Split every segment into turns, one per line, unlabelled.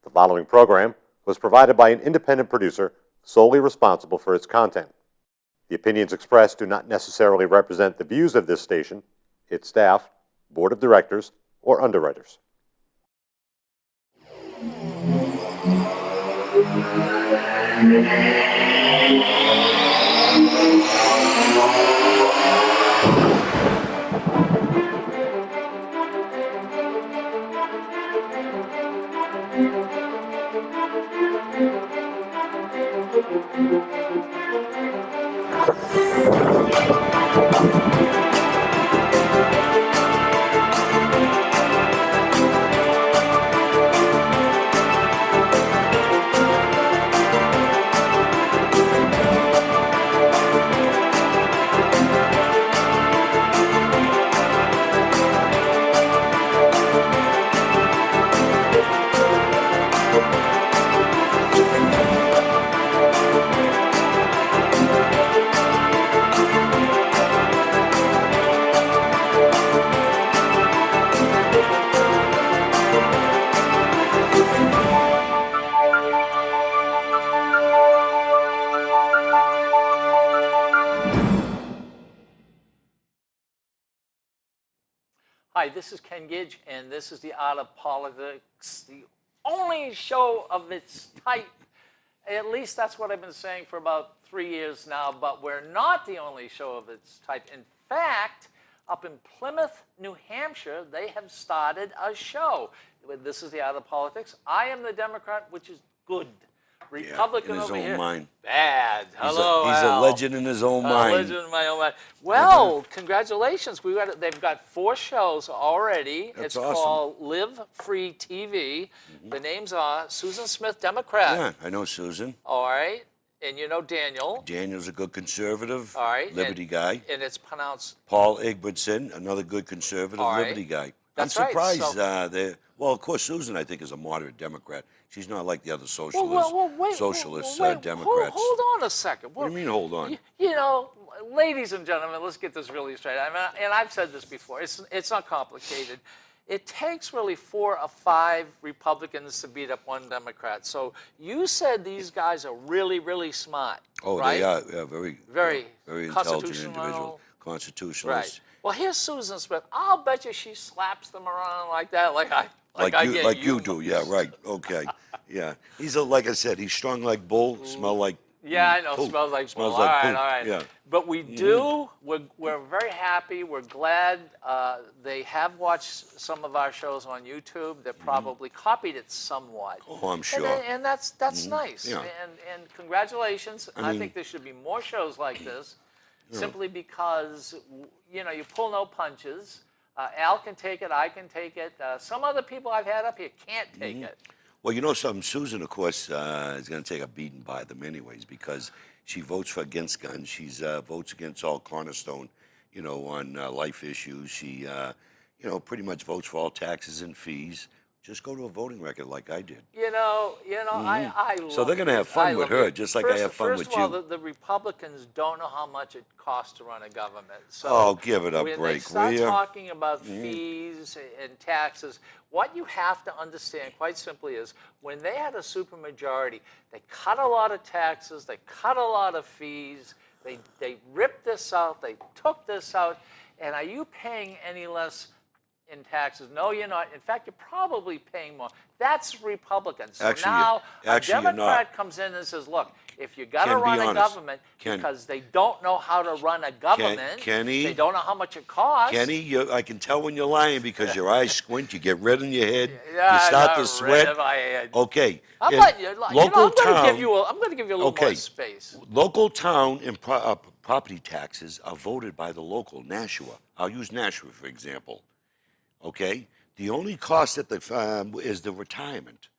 The following program was provided by an independent producer solely responsible for its content. The opinions expressed do not necessarily represent the views of this station, its staff, board of directors, or underwriters.
Hi, this is Ken Gidge, and this is the Art of Politics, the only show of its type. At least that's what I've been saying for about 3 years now, but we're not the only show of its type. In fact, up in Plymouth, New Hampshire, they have started a show. This is the Art of Politics. I am the Democrat, which is good. Republican
in his
over
own
here,
mind.
bad. Hello,
He's a
Al.
legend in his own mind.
Legend in my own mind. Well, congratulations. They've got 4 shows already.
That's
it's
awesome.
called Live Free TV. The names are Susan Smith, Democrat.
Yeah, I know Susan.
All right. And you know Daniel.
Daniel's a good conservative,
All right.
Liberty guy.
And it's pronounced.
Paul Egbertson, another good conservative,
All right.
Liberty guy.
That's
I'm
right,
surprised. Well, of course, Susan, I think, is a moderate Democrat. She's not like the other socialist, Democrats.
Hold on a second.
What do you mean, hold on?
You know, ladies and gentlemen, let's get this really straight. I mean, and I've said this before. It's not complicated. It takes really 4 or 5 Republicans to beat up 1 Democrat. So you said these guys are really, really smart.
Oh,
right?
they are very intelligent individuals, constitutionalists.
Right. Well, here's Susan Smith. I'll bet you she slaps them around like that, like
you do. Yeah, right. Okay. Yeah. Like I said, he's strong like bull, smell like.
Yeah, I know.
Poop.
Smells like bull.
Smells like poop.
All right.
Yeah.
But we do. We're very happy. We're glad they have watched some of our shows on YouTube. They probably copied it somewhat.
Oh, I'm sure.
And that's nice.
Yeah.
And congratulations. I think there should be more shows like this, simply because you pull no punches. Al can take it. I can take it. Some other people I've had up here can't take it.
Well, you know something, Susan, of course, is going to take a beating by them anyways because she votes against guns. She votes against all cornerstone, on life issues. She, pretty much votes for all taxes and fees. Just go to a voting record like I did.
I love
So they're going to have fun with her, just like I have fun with you.
First of all, the Republicans don't know how much it costs to run a government. So
oh, give it a
when
break,
they start
will you?
talking about fees and taxes, what you have to understand, quite simply, is when they had a supermajority, they cut a lot of taxes, they cut a lot of fees, they ripped this out, they took this out, and are you paying any less in taxes? No, you're not. In fact, you're probably paying more. That's Republicans. So now a Democrat comes in and says, look, if you got to run a government, because they don't know how to run a government, they don't know how much it costs.
Kenny, I can tell when you're lying because your eyes squint, you get red in your head, you start to sweat. Okay.
I'm going to give you a little more space.
Local town and property taxes are voted by the local, Nashua. I'll use Nashua, for example. Okay, the only cost that is the retirement,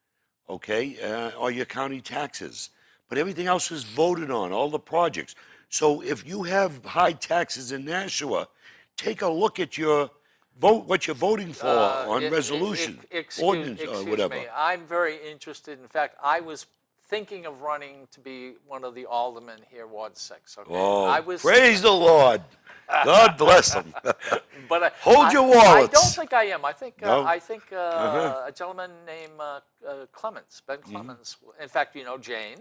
okay, or your county taxes, but everything else is voted on, all the projects. So if you have high taxes in Nashua, take a look at your vote, what you're voting for on resolution, ordinance, or whatever.
Me, I'm very interested. In fact, I was thinking of running to be one of the aldermen here, Ward 6. Okay,
Oh, praise the Lord. God bless him.
but
Hold your
I don't
wallets.
think I am. I think
No?
a gentleman named Clemens, Ben Clemens. In fact, you know Jane.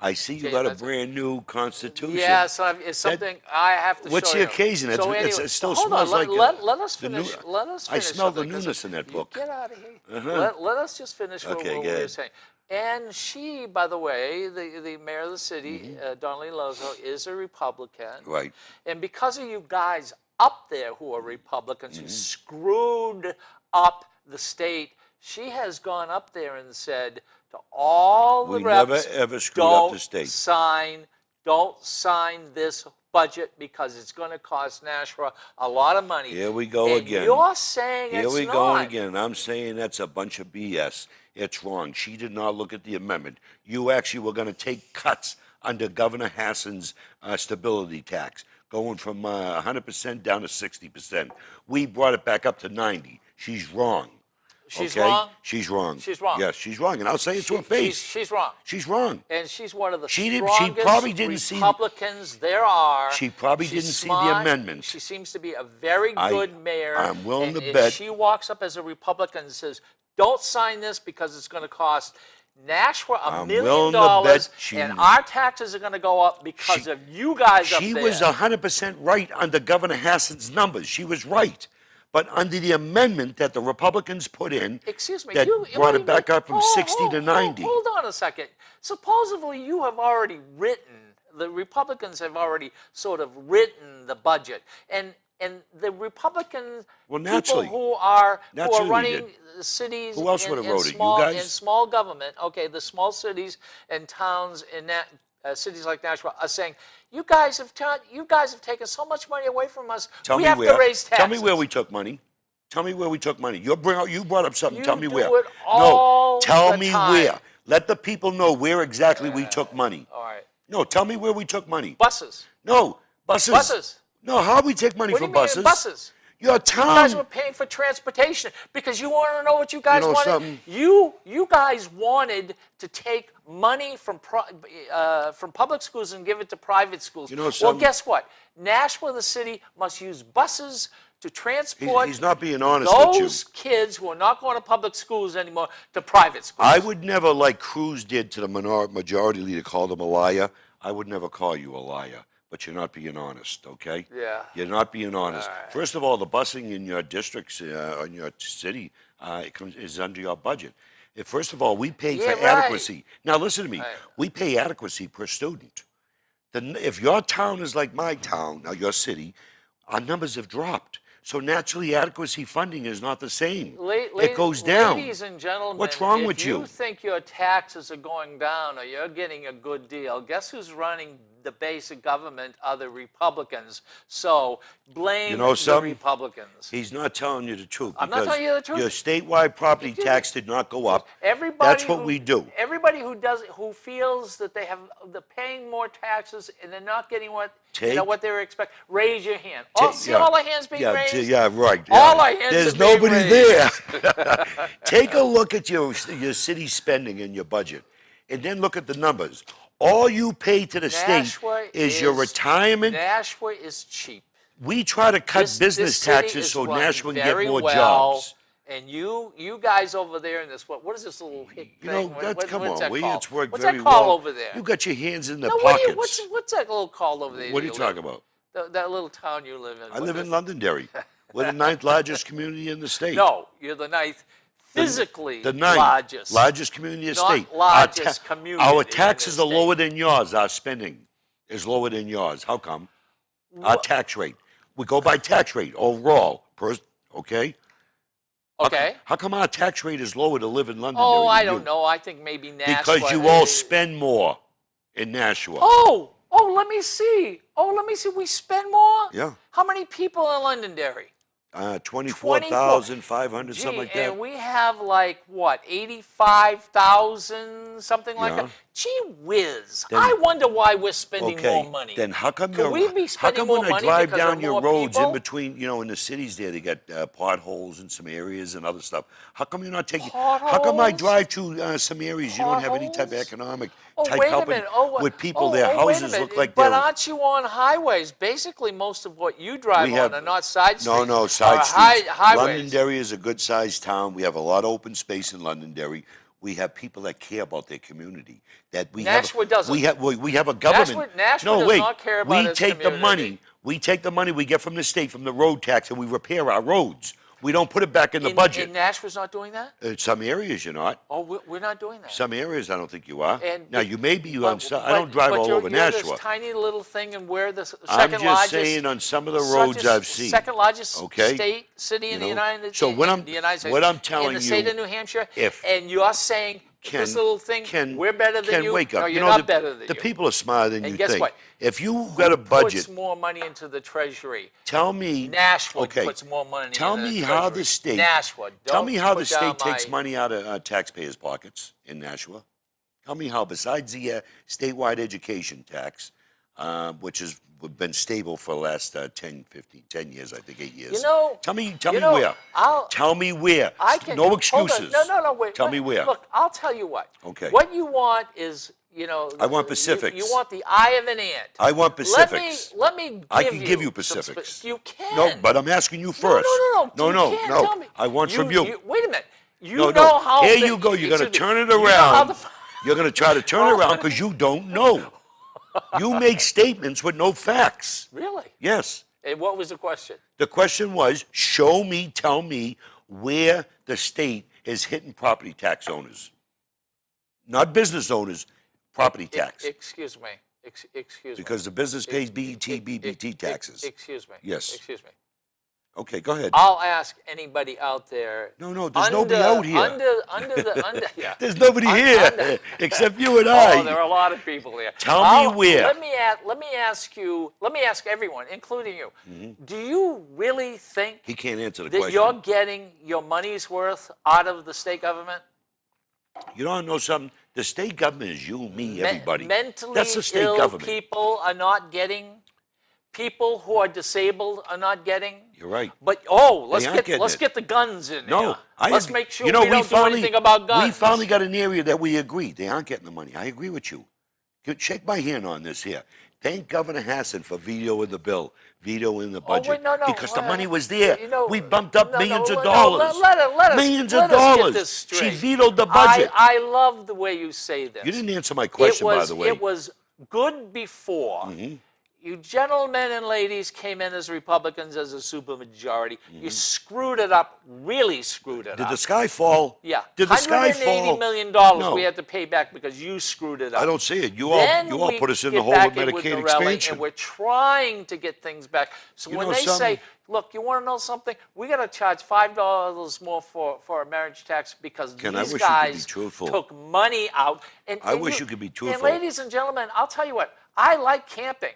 I see you
Jane
got a
Benson.
brand new constitution.
Yes, it's something I have to show you.
What's the occasion?
So anyway,
it still
hold on.
smells like
Let us
the new-
finish. Let us
I
finish.
smell the
something, 'cause
newness in that book.
Get out of here.
Uh-huh.
Let us just finish what
Okay,
we
go
were
ahead.
saying. And she, by the way, the mayor of the city, Donnelly Lozo, is a Republican.
Right.
And because of you guys up there who are Republicans, who screwed up the state, she has gone up there and said to all the
We
reps,
never, ever screwed up the state.
don't sign this budget because it's going to cost Nashua a lot of money.
Here we go
and
again.
You're saying
Here
it's
we
not.
go again. I'm saying that's a bunch of BS. It's wrong. She did not look at the amendment. You actually were going to take cuts under Governor Hassan's stability tax, going from 100% down to 60%. We brought it back up to 90. She's wrong.
She's
okay?
wrong?
She's wrong.
She's wrong.
Yes, she's wrong, and I'll say it to her face.
She's wrong.
She's wrong.
And she's one of the
She
strongest
probably didn't see-
Republicans there are.
She probably
She's
didn't see
smart.
the amendment.
She seems to be a very good mayor.
I'm willing
and
to
if
bet-
she walks up as a Republican and says, don't sign this because it's going to cost Nashua $1 million,
willing to bet she-
and our taxes are going to go up because of you guys up there.
She was 100% right under Governor Hassan's numbers. She was right. But under the amendment that the Republicans put in,
Excuse me,
that brought it back up from 60 to 90.
Hold on a second. Supposedly you have already written, the Republicans have already sort of written the budget. And the Republican
naturally.
people who are
Naturally we
running
did.
the cities
Who else
in,
would have
in
wrote it? You
small,
guys?
in small government, okay, the small cities and towns in cities like Nashua are saying, you guys have taken so much money away from us. We have to raise taxes.
Tell me where we took money. Tell me where we took money. You brought up something.
You
Tell me
do
where.
it all
no, tell
the
me
time.
where. Let the people know where exactly we took money.
All right.
No, tell me where we took money.
Buses.
No, buses.
Buses.
No, how we take money
What do
from
you mean
buses?
buses?
Your
You
town.
guys were paying for transportation because you want to know what you guys
You know
wanted.
something?
You guys wanted to take money from public schools and give it to private schools.
You know
well,
something?
guess what? Nashua, the city, must use buses to transport
He's not being honest with you.
those kids who are not going to public schools anymore to private schools.
I would never, like Cruz did to the majority leader, call them a liar. I would never call you a liar, but you're not being honest, okay?
Yeah.
You're not being honest.
All right.
First of all, the busing in your districts, in your city, is under your budget. First of all, we pay
Yeah,
for
right.
adequacy. Now, listen to me.
Right.
We pay adequacy per student. If your town is like my town, or your city, our numbers have dropped. So naturally, adequacy funding is not the same. It goes down.
Ladies and gentlemen,
What's wrong with
if
you?
you think your taxes are going down or you're getting a good deal, guess who's running the basic government are the Republicans. So blame the
something?
Republicans.
He's not telling you the truth.
I'm not
because
telling you the truth.
Your statewide property tax did not go up.
Everybody
That's what
who-
we do.
Everybody who feels that they're paying more taxes and they're not getting what what they're expecting, raise your hand. See all the hands being raised?
Yeah, right.
All the hands
There's
are being
nobody
raised.
there. Take a look at your city spending in your budget, and then look at the numbers. All you pay to the
Nashua
state is your retirement.
Nashua is cheap.
We try to cut
This
business
city
taxes
is
so
run
Nashua can
very
get more
well,
jobs.
And you guys over there in this, what is this little hick
You
thing?
know,
What's
come
that
on,
called?
it's worked
What's
very
that called
well.
over there?
You got your hands in the
No,
pockets.
what's that little called over there?
What are you
live
talking
in?
about?
That little town you live in.
I live in Londonderry. We're the 9th largest community in the state.
No, you're the ninth physically
The 9th
largest
community in the
Not
state.
largest community
Our
in
taxes
the
are lower
state.
than yours. Our spending is lower than yours. How come? Our tax rate. We go by tax rate overall. Okay?
Okay.
How come our tax rate is lower to live in Londonderry?
Oh, I
than
don't
you?
know. I think maybe Nashua.
Because you all spend more in Nashua.
Oh, let me see. We spend more?
Yeah.
How many people in Londonderry?
24,500, something like that.
And we have like, what, 85,000, something like
Yeah.
that? Gee whiz!
Then-
I wonder why we're spending
Okay,
more money.
then how come
Could we be
how
spending
come
more
when I
money
drive
because there
down
are
your
more
roads
people?
in between, in the cities there, they got potholes in some areas and other stuff. How come you're not taking? How come I
Potholes?
drive to some areas you don't have any type of
Potholes?
economic
Oh,
type
wait a
helping
minute. Oh,
with people?
oh,
Their
oh, wait a
houses look
minute.
like
But
they're.
aren't you on highways? Basically, most of what you drive
We have
on are not side streets.
no side
are
streets.
highways.
Londonderry is a good-sized town. We have a lot of open space in Londonderry. We have people that care about their community. That we
Nashua
have.
doesn't.
We have a government.
Nashua
no,
does
wait.
not care about
we
its
take the
community.
money. We take the money we get from the state, from the road tax, and we repair our roads. We don't put it back in the budget.
And Nashua's not doing that?
In some areas, you're not.
Oh, we're not doing that.
Some areas, I don't think you are.
And
Now, you may be
but-
on some. I don't drive
but
all
you're,
over
you're
Nashua.
This tiny little thing, and we're the second
I'm just
largest.
saying on some of the roads I've seen.
Second largest
Okay?
state city in the United
So what
in the United States.
what I'm telling
in the state
you,
of New Hampshire.
if-
and you're saying this little thing, we're better than you.
Wake up.
No, you're
know,
not better than
the
you.
people are smarter than
And
you
guess
think.
what?
If you got a
Who
budget,
puts more money into the treasury?
tell me.
Nashua
okay,
puts more money
tell
into the
me
treasury.
how the state.
Nashua.
Tell me how the
put down
state takes
my-
money out of taxpayers' pockets in Nashua. Tell me how, besides the statewide education tax, which has been stable for the last 10 years, I think 8 years.
You know.
Tell me
know,
where. Tell me where.
I can.
No
hold on.
excuses.
No, wait.
Tell me where.
Look, I'll tell you what.
Okay.
What you want is,
I want Pacifics.
You want the eye of an ant.
I want Pacifics.
Let me.
I can give you
some
Pacifics.
you can.
No, but I'm asking you first.
No. You can't tell me.
I want from you.
Wait a minute. You
No,
know how.
Here
the-
you go. You're going to
excuse me.
turn it
You know how
around.
the-
You're going to try to turn it around because you don't know. You make statements with no facts.
Really?
Yes.
And what was the question?
The question was, show me, tell me where the state is hitting property tax owners. Not business owners, property tax.
Excuse me. Excuse me.
Because the business pays BBT taxes.
Excuse me.
Yes.
Excuse me.
Okay, go ahead.
I'll ask anybody out there.
No, there's nobody out here.
Yeah.
There's nobody here except you and
Oh, there
I.
are a lot of people here.
Tell me where.
Let me ask everyone, including you. Do you really think
He can't answer the
that
question.
you're getting your money's worth out of the state government?
You don't know something? The state government is you, me, everybody.
Mentally
That's the state
ill
government.
people are not getting. People who are disabled are not getting.
You're right.
But
aren't getting
let's
it.
get the guns in
No,
here.
I
Let's
agree.
make sure
You know,
we don't do anything about guns.
We finally got an area that we agree. They aren't getting the money. I agree with you. Shake my hand on this here. Thank Governor Hassan for vetoing the bill, vetoing the budget.
wait, no,
because the money was there.
you know,
we bumped up
no,
millions
no,
of
no,
dollars.
let us-
millions
let
of
us get
dollars.
this
She
straight.
vetoed the budget.
I love the way you say this.
You didn't answer my question, by the way.
It was good before. You gentlemen and ladies came in as Republicans as a supermajority. You screwed it up, really screwed it
Did
up.
the sky fall?
Yeah.
Did the sky fall?
$180 million
No.
we had to pay back because you screwed it up.
I don't see it. You
Then
all
we
put us in
get
the hole with
back in
Medicaid
Norelli,
expansion.
And we're trying to get things back. So
You
when
know
they
something?
say, look, you want to know something? We got to charge $5 more for a marriage tax because
Ken, I
these
wish you could be
guys
truthful.
took money out.
I wish you could be truthful.
And ladies and gentlemen, I'll tell you what, I like camping.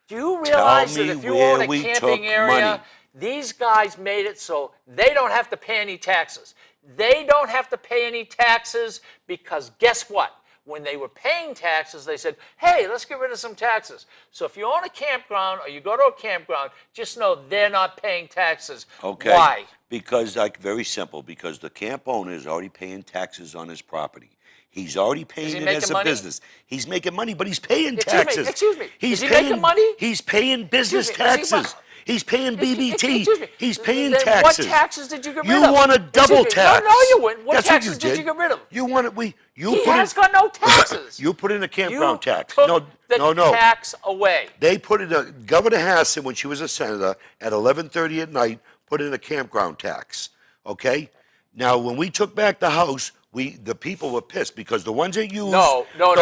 Do you realize that
me
if you
where
own a
we took
camping area,
money.
these guys made it so they don't have to pay any taxes. They don't have to pay any taxes because guess what? When they were paying taxes, they said, hey, let's get rid of some taxes. So if you own a campground or you go to a campground, just know they're not paying taxes.
Okay.
Why?
Because, very simple, because the camp owner is already paying taxes on his property. He's already paying
he
it
making
as a
money?
business. He's making money, but he's paying
Excuse me,
taxes.
excuse me.
He's
Is he
paying
making money?
He's paying business
Excuse me, is he-
taxes. He's paying BBT.
Excuse me.
He's paying
Then
taxes.
What taxes did you get rid
You
of?
want a double
Excuse me.
tax.
No, you wouldn't. What
That's
taxes
what you
did you get rid of?
You want it? You
He
put
has
in,
got no taxes.
You put in a
You
campground tax.
took
No,
the
no.
tax away.
They put in Governor Hassan, when she was a senator, at 11:30 at night, put in a campground tax. Okay. Now, when we took back the house, the people were pissed because the ones that use
No.
Hold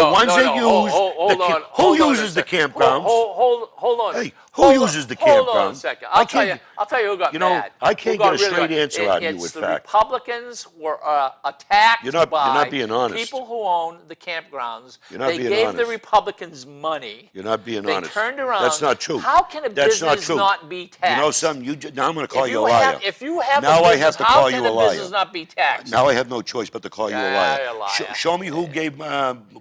Who
on.
uses the campgrounds?
Hold on. Hey, Who uses the campground?
Hold on a second.
I
I'll tell
can't-
you who got
You know,
mad.
I can't
Who got
get a straight
mad.
answer out of you
It's
with
the
fact.
Republicans were attacked
You're not
by
being honest.
people who own the campgrounds.
You're not
they
being
gave the
honest.
Republicans money.
You're not being
They
honest.
turned around.
That's not true.
How can a
That's not
business
true.
not be taxed?
You know something? Now I'm going to call
If
you a liar.
if you have
Now
a
I
business,
have to
how
call
can
you a
a
liar.
business not be taxed?
Now I have no choice but to call you a
Yeah,
liar.
you're a liar.
Show me who gave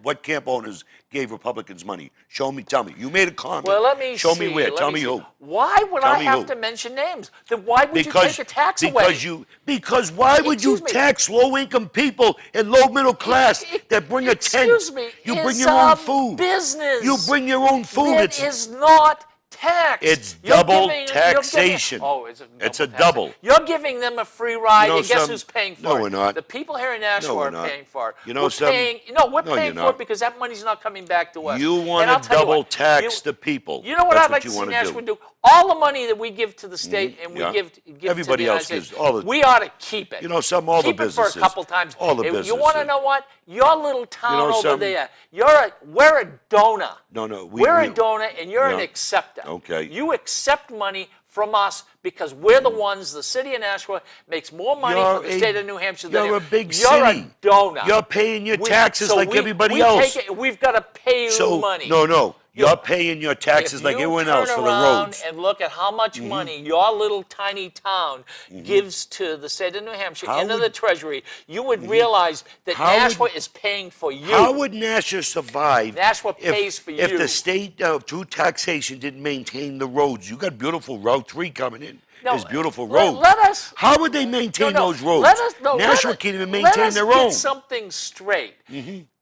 what camp owners gave Republicans money. Show me. Tell me. You made a comment.
Well, let me
Show
see.
me where.
Let
Tell
me
me
see.
who.
Why would
Tell
I
me
have
who.
to mention names? Then why would you take a tax away?
Because why would you
Excuse me.
tax low-income people and low-middle class that bring a tent?
Excuse me.
You bring
it's
your own
a
food.
Business.
You bring your own food.
It is not taxed.
It's
You're
double
giving-
taxation.
Oh, it's a double.
It's a
taxation.
double.
You're giving them a free ride,
You know
and guess
some-
who's paying for
No,
it?
we're not.
The people here in Nashua
we're
are
not.
paying for it.
You know
we're
some-
paying. We're
No,
paying
you're
for
not.
it because that money's not coming back to us.
You want
And I'll
to
tell you
double
what,
tax the people.
You know what
That's
I'd like
you
to see
wanna
Nashua do? All the money that we give to the state and we
yeah.
give
Everybody
to the
else
United
gives
States,
all the-
we ought to keep it.
You know, all the
keep
businesses.
it for a couple times.
All the
You want to
businesses.
know what? Your little town
know
over
some-
there. We're a donor.
No,
We're a donor, and you're an
Yeah.
acceptor.
Okay.
You accept money from us because we're the ones. The city of Nashua makes more money
You're
for the
a-
state of New Hampshire than
you're a big
You're
city.
a donor.
You're paying your taxes
so
like
we-
everybody
we
else.
Take it, we've got to pay you
So
money.
no. You're paying your taxes like everyone else for the
If you turn around
roads.
and look at how much money your little tiny town gives to the state of New Hampshire
How
into
would-
the treasury, you would realize that
How would-
Nashua is paying for you.
How would Nashua survive
Nashua pays for
if
you.
the state, through taxation, didn't maintain the roads? You got beautiful Route 3 coming in.
No,
There's beautiful
let-
roads.
let us-
How would they maintain
No,
those roads?
Let us, no,
Nashua
let
can't even
let
maintain
us
their
get
own.
something straight.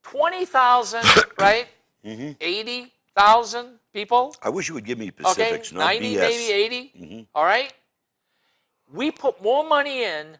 20,000, right? 80,000 people.
I wish you would give me
Okay,
specifics, not
90,
BS.
maybe 80. All right. We put more money in.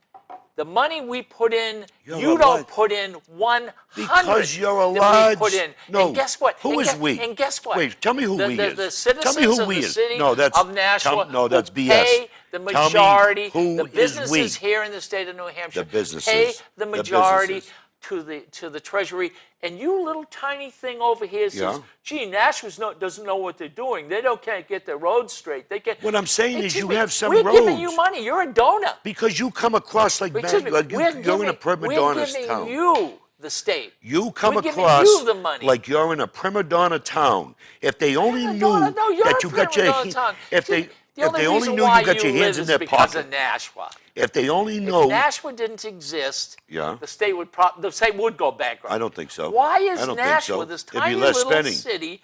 The money we put in,
You're
you
a
don't
lot.
put in 100.
Because you're a
that we
large.
put in.
No.
And guess what?
Who
and
is
gue-
we?
And guess what?
Wait, tell me who we
the,
is.
The citizens
Tell me who
of
we
the
is.
city
No, that's-
of Nashua
no, that's
who
BS.
pay the
Tell me
majority.
who
the
is
businesses
we.
here in the state of New Hampshire
The businesses.
pay the
The
majority
businesses.
to the treasury. And you little tiny thing over here says,
Yeah.
gee, Nashua doesn't know what they're doing. They can't get their roads straight. They can't.
What I'm saying is
Excuse
you
me,
have some
we're
roads.
giving you money. You're a donor.
Because you come across like
Excuse me,
you're in a prima donna
we're giving
town.
you the state.
You come
We're giving
across
you the money.
like you're in a prima donna town. If they only
Prima
knew
donna? No, you're
that
a
you got
prima
your
donna town.
if
See,
they
the
if they only
reason
knew
why
you got your
live
hands in
is
their
because
pocket.
of Nashua.
If they only
If
know,
Nashua didn't exist,
Yeah.
the state would go bankrupt.
I don't think so.
Why is
I don't
Nashua,
think so.
this
It'd be
tiny
less
little
spending.
city,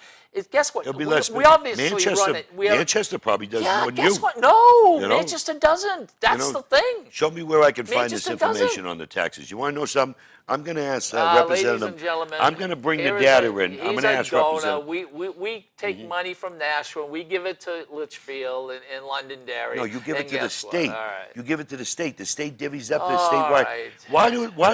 guess what?
It'll be
we,
less.
we obviously
Manchester,
run it. We have,
Manchester probably does
yeah,
more than
guess
you.
what? No,
You know?
Manchester doesn't. That's
know,
the thing.
Show me where I can find this
Manchester doesn't.
information on the taxes. You want to know something? I'm going to ask
Ladies
Representative.
and gentlemen,
I'm going to bring the
here is
data
a-
in. I'm going
he's
to
a
ask
donor.
Representative.
We take money from Nashua, we give it to Litchfield and Londonderry.
No, you give it
and
to the
guess what?
state.
All right.
You give it to the state. The state divvies up the
All
statewide.
right.
Why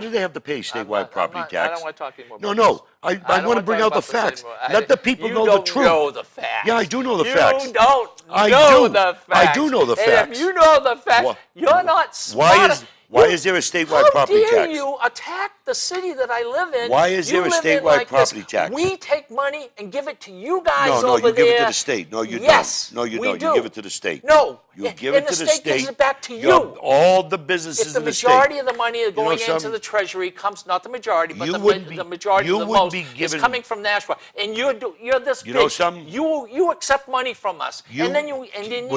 do they have to pay statewide property tax?
I don't want to talk anymore.
No,
about
no.
this.
I
don't
want to bring
talk
out the
about this
facts.
anymore.
Let the people
you
know the
don't
truth.
know the facts.
Yeah, I do know the facts.
You don't
I
know
do.
the facts.
I do know the
And
facts.
if you know the facts,
Wha-
you're not smart.
Why is there a statewide property
How dare
tax?
you attack the city that I live in?
Why is there a
You live in
statewide
like this.
property tax?
We take money and give it to you guys
No,
over
you give it to
there.
the state. No, you
Yes,
don't. No, you
we
don't.
do.
You give it to the state.
No,
You
and
give it
the
to the
state
state.
gives it back to
You're-
you.
All the businesses
If the
in the
majority
state.
of the money
know
going into
something?
the treasury comes, not the majority, but
You
the
wouldn't be-
majority
you
of the
wouldn't
most
be
is
given-
coming from Nashua, and you're this
You
big.
know something?
You accept money from us, and then you
Will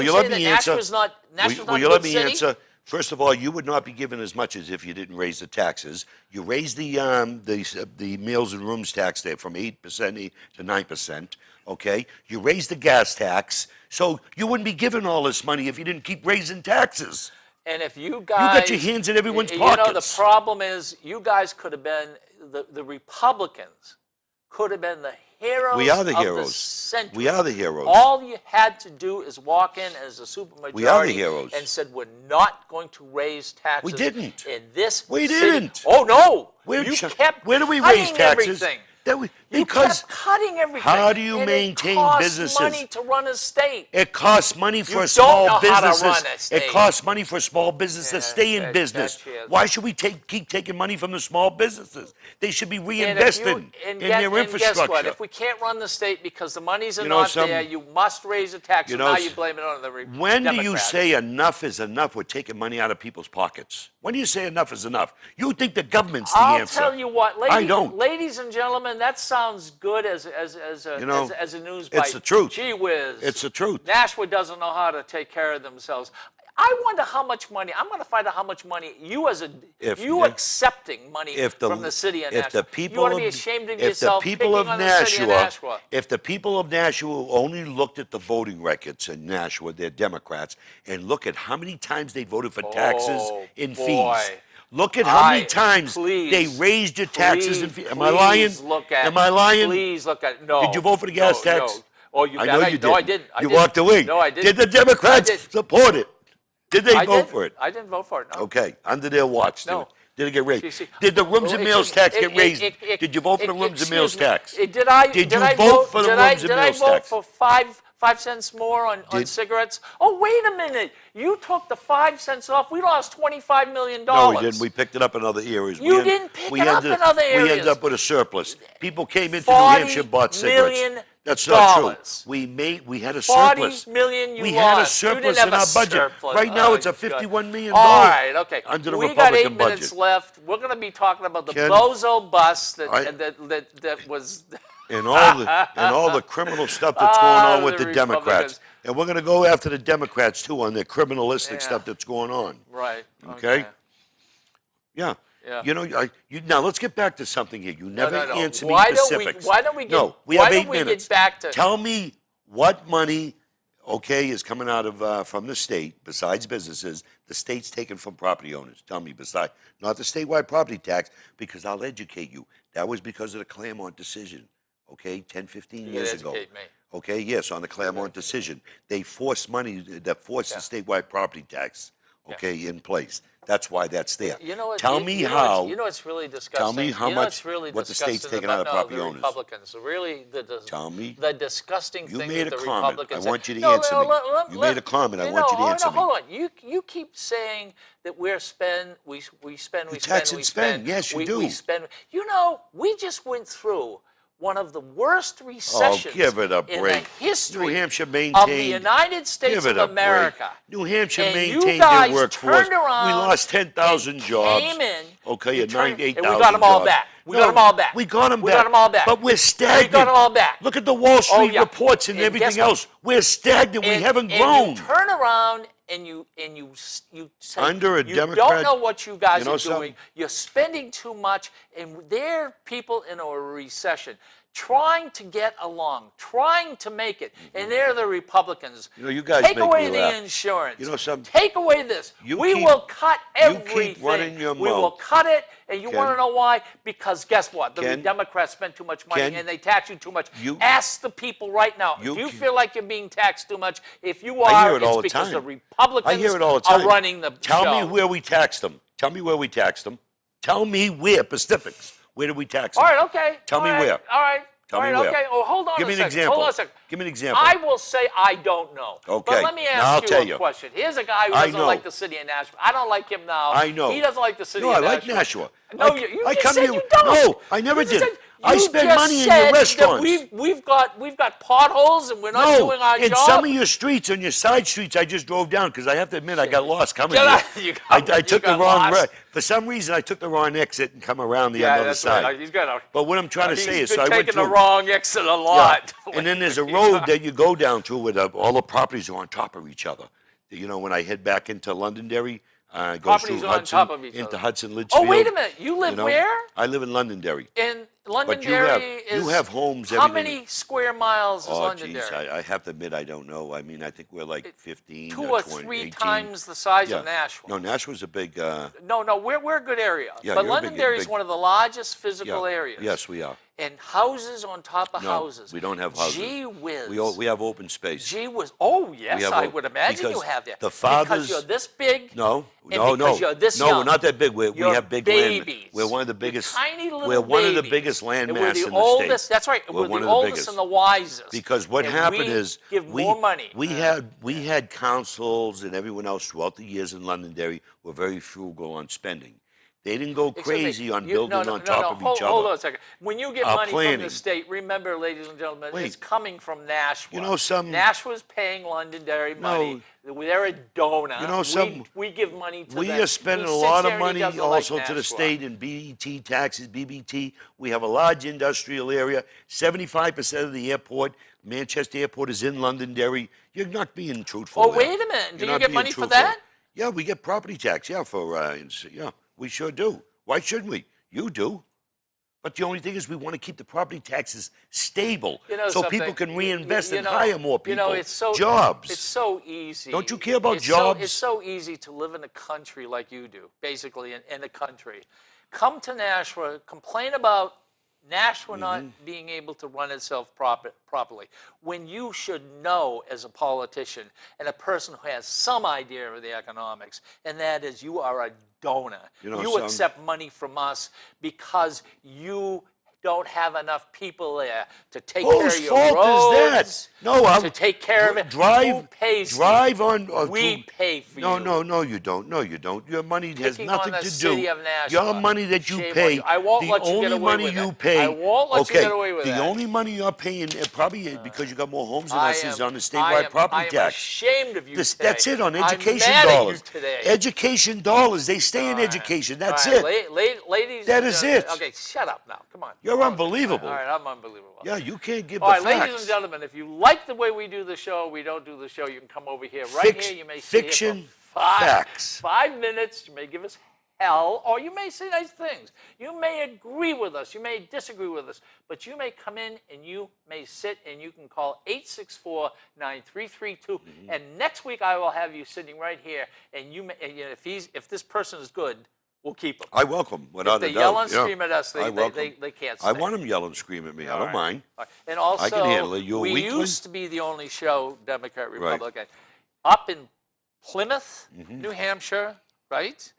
you
say
let
that
me answer?
Nashua's not
Will
a
you
good
let me
city?
answer? First of all, you would not be given as much as if you didn't raise the taxes. You raised the meals and rooms tax there from 8% to 9%. Okay, you raised the gas tax, so you wouldn't be given all this money if you didn't keep raising taxes.
And if you guys,
got your hands in everyone's
you know, the
pockets.
problem is you guys could have been the Republicans could have been the heroes.
We are the
of
heroes.
The century.
We are the heroes.
All you had to do is walk in as a supermajority
We are the heroes.
and said we're not going to raise taxes.
We didn't.
In this
We
city."
didn't.
Oh no!
Where
you
sh-
kept
where do we
cutting
raise taxes?
everything. You
Because
kept cutting everything.
how do you
and
maintain
it costs
businesses?
money to run a state.
It costs money for
don't
small
know how to
businesses.
run a state.
It costs money for small businesses to
Yeah,
stay in business.
that's it.
Why should we keep taking money from the small businesses? They should be reinvested in their
and
infrastructure.
guess what? If we can't run the state because the monies are
You know
not
something?
there, you must raise a tax.
You
So
know
now you blame it on the
When do you
Democrats.
say enough is enough with taking money out of people's pockets? When do you say enough is enough? You think the government's the
I'll
answer.
tell you what,
I don't.
ladies and gentlemen, that sounds good as a news bite.
It's the truth.
Gee whiz.
It's the truth.
Nashua doesn't know how to take care of themselves. I wonder how much money. I'm going to find out how much money you accepting money from the city of Nashua.
If the people
you ought to be
of-
ashamed of
if
yourself.
the people of
picking on the city of Nashua.
If the people of Nashua only looked at the voting records in Nashua, they're Democrats, and look at how many times they voted for taxes and
boy.
fees. Look at how many times they raised your taxes and fees. Am I lying? Am I lying?
Please look at no.
Did you vote for the gas tax?
No. Oh, you
I
bet
know you did.
No, I didn't.
You walked away.
No, I didn't.
Did the Democrats
I did.
support it? Did they vote for it?
I didn't vote for it. No.
Okay, under their watch.
No.
Did it get raised?
You see-
Did the rooms and meals tax get raised?
it-
Did you vote for the rooms and meals
excuse me,
tax?
Did I?
Did
did
you
I
vote for the
did
rooms
I,
and
did I
meals
vote
tax?
for 5 cents more on cigarettes? Oh, wait a minute! You took the 5 cents off. We lost $25 million.
No, we didn't. We picked it up in other areas.
You didn't pick it up in other
We ended
areas.
up with a surplus. People came into New
$40
Hampshire and bought cigarettes.
million.
That's not true. We had a surplus.
40 million you
We
lost.
had a
You
surplus
didn't
in
have
our
a
budget.
surplus.
Right now,
Oh,
it's a
God.
$51 million
All right, okay.
under the
we got
Republican
8
budget.
minutes left. We're going to be talking about the
Ken,
bozo bus that was.
And all the criminal stuff that's going on with
the
the Democrats.
Republicans.
And we're going to go after the Democrats, too, on their criminalistic stuff that's going on.
Right.
Okay? Yeah.
Yeah.
You know, now let's get back to something here. You never
no.
answer me
Why don't we-
specifics.
why don't we get-
No, we
why
have
don't
8
we get
minutes.
back to-
Tell me what money, okay, is coming out of from the state, besides businesses, the state's taken from property owners. Tell me, besides, not the statewide property tax, because I'll educate you. That was because of the Claremont decision, okay, 10, 15
You
years
can
ago.
educate me.
Okay, yes, on the Claremont decision. They forced money that forced the statewide property tax, okay, in place. That's why that's there.
You know what?
Tell
you-
me
you know
how.
what's- You know what's really disgusting?
Tell me how
you know
much-
what's really
what the state's
disgusting
taking out of
about-
property
the
owners.
Republicans. Really,
Tell me.
the disgusting
You
thing
made
that
a
the
comment.
Republicans.
I want you to
No,
answer me.
let-
You
let-
made a comment. I
you
want you to
know,
answer me.
Hold on. You keep saying that we spend.
tax and spend. Yes, you do.
We spend. You know, we just went through one of the worst recessions
give it a
in
break.
the history
New Hampshire
of the
maintained-
United States
Give it
of
a
America.
break. New Hampshire
And you
maintained
guys
their workforce.
turned around
We lost 10,000
and
jobs.
came in,
Okay,
you
at
turned-
98,000
and we got them all
jobs.
back. We
No,
got them all back.
We got them
We
back.
got them all back.
But we're stagnant.
We got them all back.
Look at the Wall Street
yeah.
reports and
And
everything
guess what?
else. We're stagnant. We haven't grown.
And you turn around and you say
Under a
you
Democrat-
don't know what you guys
You know
are doing.
something?
You're spending too much, and they're people in a recession trying to get along, trying to make it, and they're the Republicans.
You know, you guys
take
make
away
me
the
laugh.
insurance.
You know something?
Take away this.
You
We
keep-
will cut
you
everything.
keep running your
We will
mouth.
cut it, and you
Ken?
want to know why? Because guess what? The
Ken?
Democrats spend too much money,
Ken?
and they tax you too much.
You-
Ask the people right now.
You
If you
keep-
feel like you're being taxed too much, if you
I
are,
hear it all
it's
the
because
time.
the Republicans
I hear it all the time.
are running the
Tell
show.
me where we taxed them. Tell me where we taxed them. Tell me where, Pacifics. Where did we tax them?
All right, okay.
Tell
all
me
right,
where.
All right.
Tell
all
me
right,
where.
Okay. Oh, hold on
Give
a
me an
second.
example.
Hold on a second.
Give me an example.
I will say I don't know.
Okay.
But let me
Now I'll
ask
tell
you
you.
a question. Here's a guy who
I
doesn't
know.
like the city of Nashua. I don't like him now.
I know.
He doesn't like the city
No,
of
I
Nashua.
like Nashua.
No, you
I
just
come
said
here-
you don't.
No, I never
You just
did.
said-
I
you
spend
just
money in
said
your
that
restaurants.
We've got potholes and we're not doing our
in
job.
some of your streets, on your side streets, I just drove down because I have to admit I got lost coming
Get
here.
out- you got-
I
you
took the
got
wrong
lost.
for some reason I took the wrong exit and come around the
yeah,
other
that's
side.
right. He's got a.
But what I'm trying to say
He's
is,
been
so I went
taking the
through.
wrong exit a
Yeah.
lot.
And then there's a road that you go down to where all the properties are on top of each other. You know, when I head back into Londonderry, it goes
Properties
through
are on
Hudson,
top of each
into
other.
Hudson, Litchfield.
Oh, wait a minute. You live
know?
where?
I live in Londonderry.
In
But you
Londonderry
you have homes.
How
everything.
many square miles is
Oh,
Londonderry?
geez, I have to admit I don't know. I mean, I think we're like 15
Two
or
or
20,
three
18.
times the size
Yeah.
of Nashua.
No, Nashua's a big.
No, we're a good area.
Yeah,
but
you're a big-
Londonderry is
big-
one of the largest physical
yeah.
areas.
Yes, we are.
and houses on top of
No,
houses.
we don't have houses.
Gee whiz.
We have open space.
Gee whiz. Oh, yes,
have
I
open-
would imagine you
because
have that.
the fathers-
Because you're this big.
No,
and
no,
because
no.
you're this
no,
young.
we're not that big. We
You're
have big land.
babies.
We're one of the
You're
biggest.
tiny little
We're one of the
babies.
biggest land
And we're
mass
the
in the
oldest.
state.
That's right. We're
one
the
of the
oldest
biggest.
and the wisest.
Because what
And
happened
we
is
give more money.
We had councils and everyone else throughout the years in Londonderry were very frugal on spending. They didn't go
Excuse me,
crazy on
you-
building
no,
on top of each other.
Hold on a second. When you get
Our
money from
planning.
the state, remember, ladies and gentlemen,
Wait.
it's coming from Nashua.
You know,
Nashua's paying Londonderry money. They're a donor.
You know,
we give money to
We
them.
are spending
He
a
sits
lot
there
of
and he
money
doesn't like
also to the
Nashua.
state in BET taxes, BBT. We have a large industrial area. 75% of the airport, Manchester Airport, is in Londonderry. You're not being truthful.
Oh,
there.
wait a minute. Do
You're
you
not
get
being
money for
truthful.
that?
Yeah, we get property tax. Yeah, yeah, we sure do. Why shouldn't we? You do. But the only thing is we want to keep the property taxes stable
You know
so
something?
people can reinvest
You
and
know-
hire more people.
You know, it's so
jobs.
It's so easy.
Don't you care about
it's
jobs?
it's so easy to live in a country like you do, basically in a country. Come to Nashua, complain about Nashua not being able to run itself properly, when you should know as a politician and a person who has some idea of the economics, and that is you are a donor.
You know,
You accept money from us because you don't have enough people there to take care
Whose
of your
fault
roads,
is that? No,
to take care of it.
Drive,
Who pays for
drive
you?
on.
We pay for
no,
you.
No, you don't. No, you don't. Your money has
Picking
nothing
on the
to
city
do.
of Nashua.
Your money that you
Shame on
pay.
you. I won't
the
let you
only
get away
money
with
you
it.
pay.
I won't let you
okay,
get away with
the
that.
only money you're paying, it probably is because you got more homes than
I
us is
am-
on the statewide property
I am
tax.
ashamed of you today.
That's it on education
I'm mad
dollars.
At you today.
Education dollars. They stay in
All right.
education. That's
All
it.
it. Ladies.
That
and
is
gentlemen-
it.
Okay, shut up now. Come on.
You're
Okay.
unbelievable.
All right, I'm unbelievable.
Yeah, you can't give
All
the
right,
facts.
ladies and gentlemen, if you like the way we do the show, we don't do the show, you can come over here. Right here, you may sit here
Fiction,
for
facts.
5 minutes. You may give us hell, or you may say nice things. You may agree with us. You may disagree with us. But you may come in and you may sit and you can call 864-9332. And next week I will have you sitting right here. And you may, and, you know, if this person is good, we'll keep him.
I welcome, without
If
a
they
doubt.
yell and
yeah.
scream at us,
I welcome.
they can't stay.
I want them yell and scream at me. I don't mind.
All right. And also,
I can handle it. You a
we
weakling?
used to be the only show, Democrat, Republican, up in Plymouth, New Hampshire, right?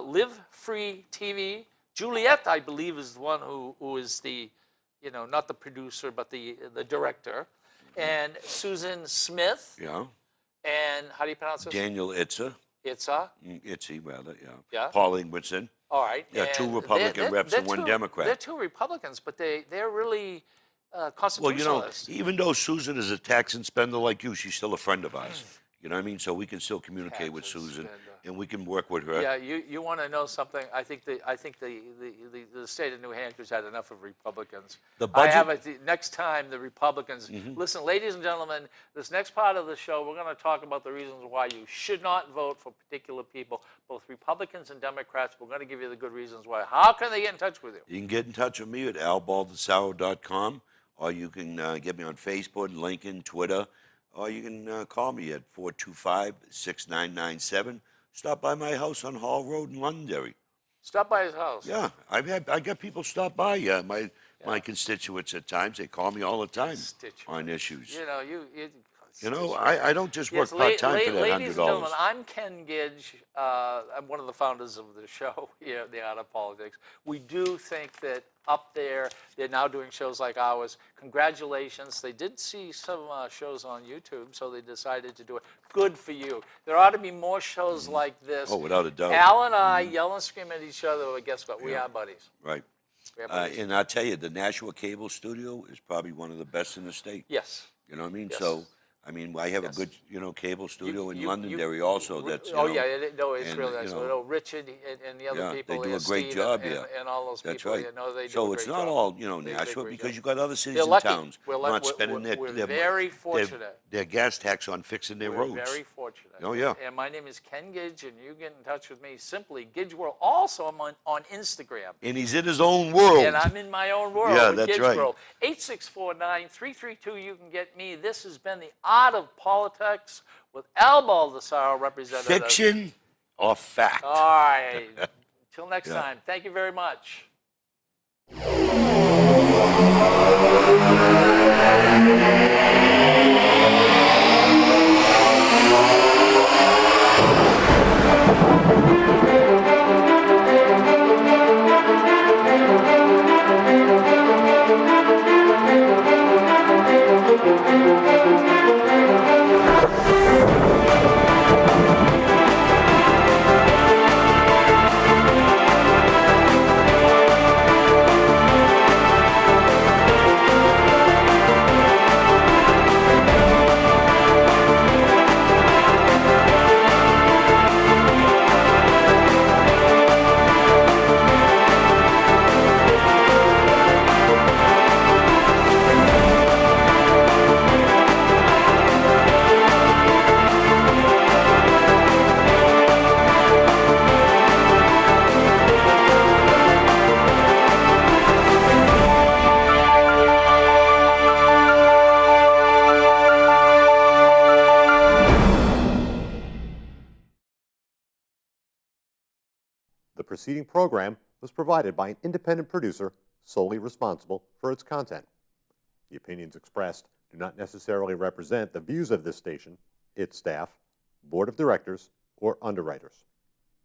Live Free TV. Juliet, I believe, is the one who is the, you know, not the producer, but the director. And Susan Smith.
Yeah.
And how do you pronounce this?
Daniel Itza.
Itza.
Itzy, rather, yeah.
Yeah.
Paul Ingridson.
All right.
Yeah, two
and
Republican reps and one Democrat.
They're two Republicans, but they're really
Well,
constitutionalists.
even though Susan is a tax and spender like you, she's still a friend of ours. You know what I mean? So we can still communicate with
Tax and
Susan,
spender.
and we can work with her.
Yeah, you want to know something? I think the state of New Hampshire's had enough of Republicans.
The
I have
budget-
it next time the Republicans. Listen, ladies and gentlemen, this next part of the show, we're going to talk about the reasons why you should not vote for particular people, both Republicans and Democrats. We're going to give you the good reasons why. How can they get in touch with you?
You can get in touch with me at albaldesaro.com, or you can get me on Facebook, LinkedIn, Twitter, or you can call me at 425-6997. Stop by my house on Hall Road in Londonderry.
Stop by his house.
Yeah, I got people stop by. My constituents at times, they call me all the time
Constituents.
on issues.
You know,
You know, I don't just work part time for that
ladies and gentlemen,
$100.
I'm Ken Gidge. I'm one of the founders of the show here, The Art of Politics. We do think that up there, they're now doing shows like ours. Congratulations. They did see some shows on YouTube, so they decided to do it. Good for you. There ought to be more shows like this.
Oh, without a doubt.
Al and I yell and scream at each other, but guess what? We are buddies.
Right.
We are buddies.
And I'll tell you, the Nashua Cable Studio is probably one of the best in the state.
Yes.
You know what I mean?
Yes.
So, I mean, I have
Yes.
a good, cable studio in
You-
Londonderry also. That's
oh yeah, no, it's
and,
really nice.
you know,
Richard and the other
yeah,
people,
they do a
Steve
great job
and,
here.
and all those
That's
people.
right.
You know, they do
So
a
it's
great
not
job.
all,
They do a
Nashua,
great
because
job.
you got other cities
They're
and
lucky.
towns
We're
not spending
we're
their
very fortunate.
their gas tax on fixing their
We're
roads.
very fortunate.
Oh, yeah.
And my name is Ken Gidge, and you get in touch with me simply Gidge World. Also, I'm on Instagram.
And he's in his own world.
And I'm in my own world.
Yeah,
with
that's
Gidge
right.
World. 864-9332, you can get me. This has been The Art of Politics with Al Baldessaro, representative.
Fiction or fact?
All right. Till next
Yeah.
time. Thank you very much.
The preceding program was provided by an independent producer solely responsible for its content. The opinions expressed do not necessarily represent the views of this station, its staff, board of directors, or underwriters.